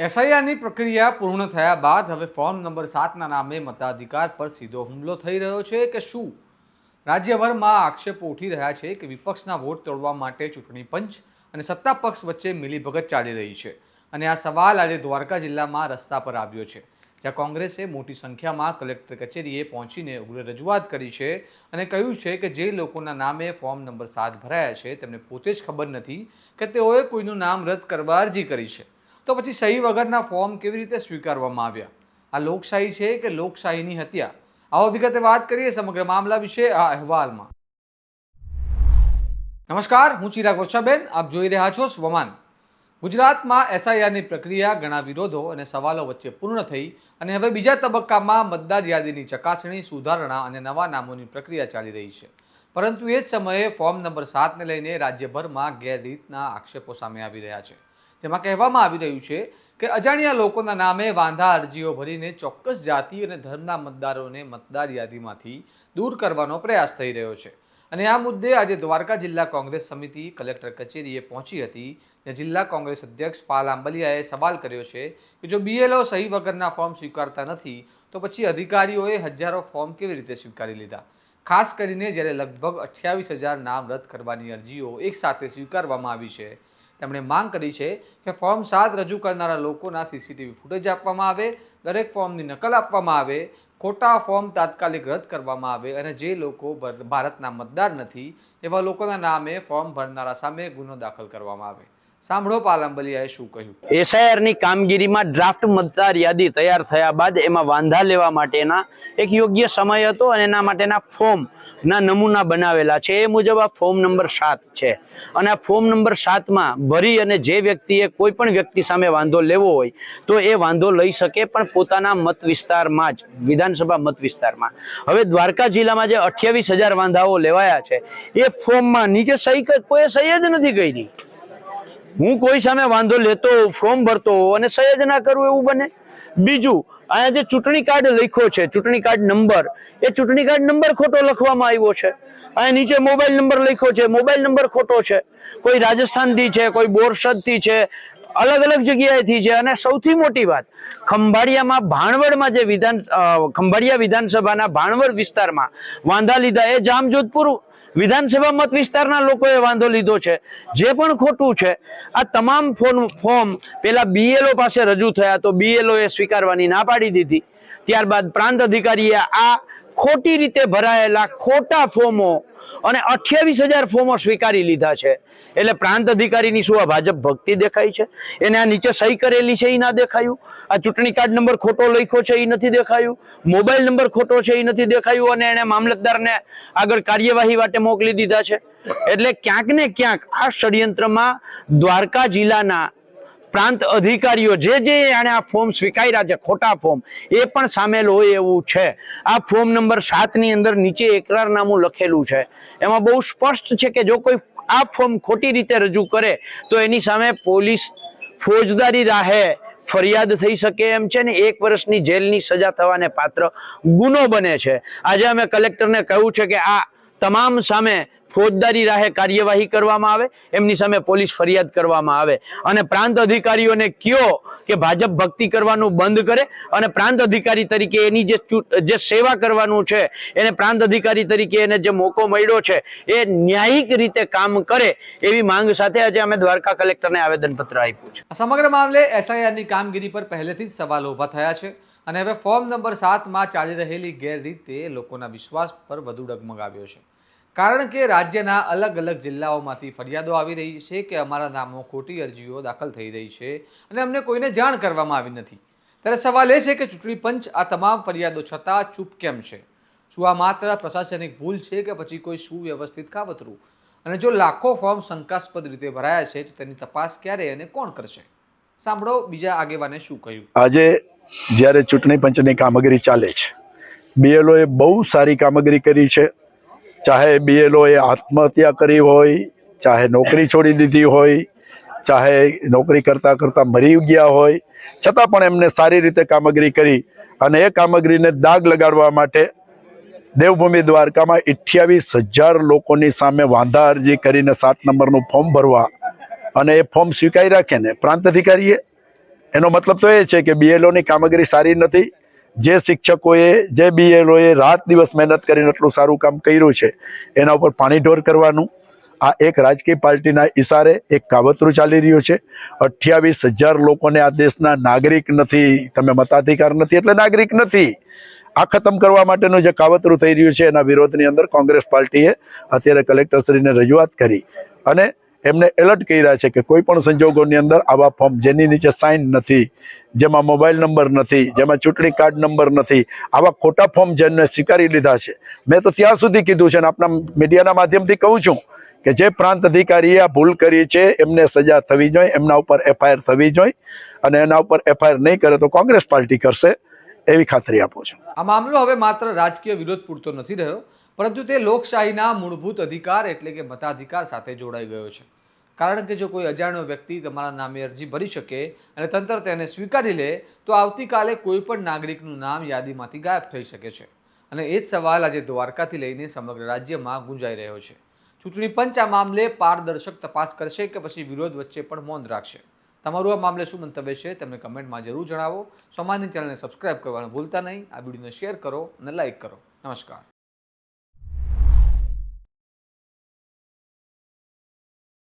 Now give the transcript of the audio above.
એસઆઈઆરની પ્રક્રિયા પૂર્ણ થયા બાદ હવે ફોર્મ નંબર 7ના નામે મતાધિકાર પર સીધો હુમલો થઈ રહ્યો છે કે શું? રાજ્યભરમાં આક્ષેપો ઉઠી રહ્યા છે કે વિપક્ષના વોટ તોડવા માટે ચૂંટણી પંચ અને સત્તા પક્ષ વચ્ચે મિલીભગત ચાલી રહી છે અને આ સવાલ આજે દ્વારકા જિલ્લામાં રસ્તા પર આવ્યો છે, જ્યાં કોંગ્રેસે મોટી સંખ્યામાં કલેક્ટર કચેરીએ પહોંચીને ઉગ્ર રજૂઆત કરી છે અને કહ્યું છે કે જે લોકોના નામે ફોર્મ નંબર 7 ભરાયા છે તેમને પોતે જ ખબર નથી કે તેઓએ કોઈનું નામ રદ કરવા અરજી કરી છે, તો પછી સહી વગરના ફોર્મ કેવી રીતે સ્વીકારવામાં આવ્યા? આ લોકશાહી છે કે લોકશાહીની હત્યા? આવો વિગતે વાત કરીએ સમગ્ર મામલા વિશે આ અહેવાલમાં. નમસ્કાર, હું ચિરાગ વર્ષાબેન, આપ જોઈ રહ્યા છો સ્વમાન. ગુજરાતમાં એસઆઈઆરની પ્રક્રિયા ઘણા વિરોધો અને સવાલો વચ્ચે પૂર્ણ થઈ અને હવે બીજા તબક્કામાં મતદાર યાદીની ચકાસણી, સુધારણા અને નવા નામોની પ્રક્રિયા ચાલી રહી છે. પરંતુ એ જ સમયે ફોર્મ નંબર 7ને લઈને રાજ્યભરમાં ગેરરીતના આક્ષેપો સામે આવી રહ્યા છે, જેમાં કહેવામાં આવી રહ્યું છે કે અજાણ્યા લોકોના નામે વાંધા અરજીઓ ભરીને ચોક્કસ જાતિ અને ધર્મના મતદારોને મતદાર યાદીમાંથી દૂર કરવાનો પ્રયાસ થઈ રહ્યો છે. અને આ મુદ્દે આજે દ્વારકા જિલ્લા કોંગ્રેસ સમિતિ કલેક્ટર કચેરીએ પહોંચી હતી, જ્યાં જિલ્લા કોંગ્રેસ અધ્યક્ષ પાલ આંબલિયાએ સવાલ કર્યો છે કે જો બીએલઓ સહી વગરના ફોર્મ સ્વીકારતા નથી તો પછી અધિકારીઓએ હજારો ફોર્મ કેવી રીતે સ્વીકારી લીધા, ખાસ કરીને જ્યારે લગભગ 28,000 નામ રદ કરવાની અરજીઓ એકસાથે સ્વીકારવામાં આવી છે. તેમણે માંગ કરી છે કે ફોર્મ 7 રજૂ કરનારા લોકોના સીસીટીવી ફૂટેજ આપવામાં આવે, દરેક ફોર્મની નકલ આપવામાં આવે, ખોટા ફોર્મ તાત્કાલિક રદ કરવામાં આવે અને જે લોકો ભારતના મતદાર નથી એવા લોકોના નામે ફોર્મ ભરનારા સામે ગુનો દાખલ કરવામાં આવે. સાંભળો પાલ આંબલિયાએ શું કહ્યું. એસઆઈઆરની કામગીરીમાં ડ્રાફ્ટ મતદાર યાદી તૈયાર થયા બાદ એમાં વાંધા લેવા માટેના એક યોગ્ય સમય હતો અને એના માટેના ફોર્મના નમૂના બનાવેલા છે. એ મુજબ આ ફોર્મ નંબર 7 છે અને આ ફોર્મ નંબર 7માં ભરી અને જે વ્યક્તિએ કોઈ પણ વ્યક્તિ સામે વાંધો લેવો હોય તો એ વાંધો લઈ શકે, પણ પોતાના મત વિસ્તારમાં જ, વિધાનસભા મત વિસ્તારમાં. હવે દ્વારકા જિલ્લામાં જે 28,000 વાંધાઓ લેવાયા છે એ ફોર્મમાં નીચે સહી કોઈ સહી જ નથી કરી. હું કોઈ સામે વાંધો લેતો, ફોર્મ ભરતો અને સહી જ ના કરું એવું બને? બીજું, અહીંયા જે ચૂંટણી કાર્ડ લખ્યો છે, ચૂંટણી કાર્ડ નંબર, એ ચૂંટણી કાર્ડ નંબર ખોટો લખવામાં આવ્યો છે. અહીંયા નીચે મોબાઈલ નંબર લખ્યો છે, મોબાઈલ નંબર ખોટો છે. કોઈ રાજસ્થાનથી છે, કોઈ બોરસદથી છે, અલગ અલગ જગ્યાએથી છે. અને સૌથી મોટી વાત, ખંભાળિયામાં ભાણવડમાં જે ખંભાળિયા વિધાનસભાના ભાણવડ વિસ્તારમાં વાંધા લીધા, એ જામજોધપુર વિધાનસભા મત વિસ્તારના લોકોએ વાંધો લીધો છે. જે પણ ખોટું છે, આ તમામ ફોર્મ પેલા બીએલઓ પાસે રજૂ થયા તો બીએલઓએ સ્વીકારવાની ના પાડી દીધી. ત્યારબાદ પ્રાંત અધિકારીએ આ ખોટી રીતે ભરાયેલા ખોટા ફોર્મો અને 28,000 ફોર્મો સ્વીકારી લીધા છે. એટલે પ્રાંત અધિકારીની શું આ ભાજપ ભક્તિ દેખાય છે? એને આ નીચે સહી કરેલી છે એ ના દેખાયું, આ ચૂંટણી કાર્ડ નંબર ખોટો લખ્યો છે એ નથી દેખાયું, મોબાઈલ નંબર ખોટો છે એ નથી દેખાયું, અને એને મામલતદારને આગળ કાર્યવાહી માટે મોકલી દીધા છે. એટલે ક્યાંક ને ક્યાંક આ ષડયંત્રમાં દ્વારકા જિલ્લાના પ્રાંત અધિકારીઓ જે આને આ ફોર્મ સ્વીકાર્યા છે, ખોટા ફોર્મ, એ પણ સામેલ હોય એવું છે. આ ફોર્મ નંબર 7ની અંદર નીચે એકરારનામું લખેલું છે, એમાં બહુ સ્પષ્ટ છે કે જો કોઈ આ ફોર્મ ખોટી રીતે રજૂ કરે તો એની સામે પોલીસ ફોજદારી રાહે ફરિયાદ થઈ શકે એમ છે ને 1 વર્ષની જેલની સજા થવાને પાત્ર ગુનો બને છે. આજે અમે કલેક્ટરને કહ્યું છે કે આ તમામ સામે ફોજદારી રાહે કાર્યવાહી કરવામાં આવે, એમની સામે પોલીસ ફરિયાદ કરવામાં આવે અને પ્રાંત અધિકારીઓને કયો કે ભાજપ ભક્તિ કરવાનું બંધ કરે અને પ્રાંત અધિકારી તરીકે એની જે સેવા કરવાનું છે, એને પ્રાંત અધિકારી તરીકે એને જે મોકો મળ્યો છે એ ન્યાયિક રીતે કામ કરે, એવી માંગ સાથે આજે અમે દ્વારકા કલેક્ટરને આવેદનપત્ર આપ્યું છે. સમગ્ર મામલે એસઆઈઆરની કામગીરી પર પહેલેથી જ સવાલો ઊભા થયા છે અને હવે ફોર્મ નંબર 7માં ચાલી રહેલી ગેરરીતે લોકોના વિશ્વાસ પર વધુ ડગમગાવ્યો છે, કારણ કે રાજ્યના અલગ અલગ જિલ્લાઓમાંથી ફરિયાદો આવી રહી છે કે અમારા નામો ખોટી અરજીઓ દાખલ થઈ રહી છે અને અમને કોઈને જાણ કરવામાં આવી નથી. ત્યારે સવાલ એ છે કે ચૂંટણી પંચ આ તમામ ફરિયાદો છતાં ચૂપ કેમ છે? શું આ માત્ર પ્રશાસનિક ભૂલ છે કે પછી કોઈ સુવ્યવસ્થિત કાવતરું? અને જો લાખો ફોર્મ શંકાસ્પદ રીતે ભરાયા છે તો તેની તપાસ ક્યારે અને કોણ કરશે? સાંભળો બીજા આગેવાને શું કહ્યું. આજે જ્યારે ચૂંટણી પંચની કામગીરી ચાલે છે, બીએલઓએ બહુ સારી કામગીરી કરી છે. ચાહે બીએલઓએ આત્મહત્યા કરી હોય, ચાહે નોકરી છોડી દીધી હોય, ચાહે નોકરી કરતાં કરતાં મરી ગયા હોય, છતાં પણ એમને સારી રીતે કામગીરી કરી અને એ કામગીરીને દાગ લગાડવા માટે દેવભૂમિ દ્વારકામાં 28,000 લોકોની સામે વાંધા અરજી કરીને 7 નંબરનું ફોર્મ ભરવા અને એ ફોર્મ સ્વીકારી રાખે ને પ્રાંત અધિકારીએ એનો મતલબ તો એ છે કે બીએલઓની કામગીરી સારી નથી. જે શિક્ષકોએ જે બીએલઓએ રાત દિવસ મહેનત કરીને એટલું સારું કામ કર્યું છે એના ઉપર પાણીઢોર કરવાનું આ એક રાજકીય પાર્ટીના ઈશારે એક કાવતરું ચાલી રહ્યું છે. 28,000 લોકોને આ દેશના નાગરિક નથી, તમે મતાધિકાર નથી એટલે નાગરિક નથી, આ ખતમ કરવા માટેનું જે કાવતરું થઈ રહ્યું છે એના વિરોધની અંદર કોંગ્રેસ પાર્ટીએ અત્યારે કલેક્ટરશ્રીને રજૂઆત કરી અને એમને એલર્ટ કર્યા છે કે કોઈ પણ સંજોગોની અંદર આવા ફોર્મ જેની નીચે સાઇન નથી, જેમાં મોબાઈલ નંબર નથી, જેમાં ચૂંટણી કાર્ડ નંબર નથી, આવા ખોટા ફોર્મ જેમને સ્વીકારી લીધા છે. મેં તો ત્યાં સુધી કીધું છે અને આપણા મીડિયાના માધ્યમથી કહું છું કે જે પ્રાંત અધિકારીએ આ ભૂલ કરી છે એમને સજા થવી જોઈએ, એમના ઉપર એફઆઈઆર થવી જોઈએ અને એના ઉપર એફઆઈઆર નહીં કરે તો કોંગ્રેસ પાર્ટી કરશે એવી ખાતરી આપું છું. આ મામલો હવે માત્ર રાજકીય વિરોધ પૂરતો નથી રહ્યો, પરંતુ તે લોકશાહીના મૂળભૂત અધિકાર એટલે કે મતાધિકાર સાથે જોડાઈ ગયો છે. કારણ કે જો કોઈ અજાણ્યો વ્યક્તિ તમારા નામે અરજી ભરી શકે અને તંત્ર તેને સ્વીકારી લે તો આવતીકાલે કોઈ પણ નાગરિકનું નામ યાદીમાંથી ગાયબ થઈ શકે છે. અને એ જ સવાલ આજે દ્વારકાથી લઈને સમગ્ર રાજ્યમાં ગુંજાઈ રહ્યો છે. ચૂંટણી પંચ આ મામલે પારદર્શક તપાસ કરશે કે પછી વિરોધ વચ્ચે પણ મૌન રાખશે? તમારું આ મામલે શું મંતવ્ય છે તેમને કમેન્ટમાં જરૂર જણાવો. સોમાની ચેનલને સબસ્ક્રાઇબ કરવાનું ભૂલતા નહીં. આ વિડીયોને શેર કરો અને લાઇક કરો. નમસ્કાર.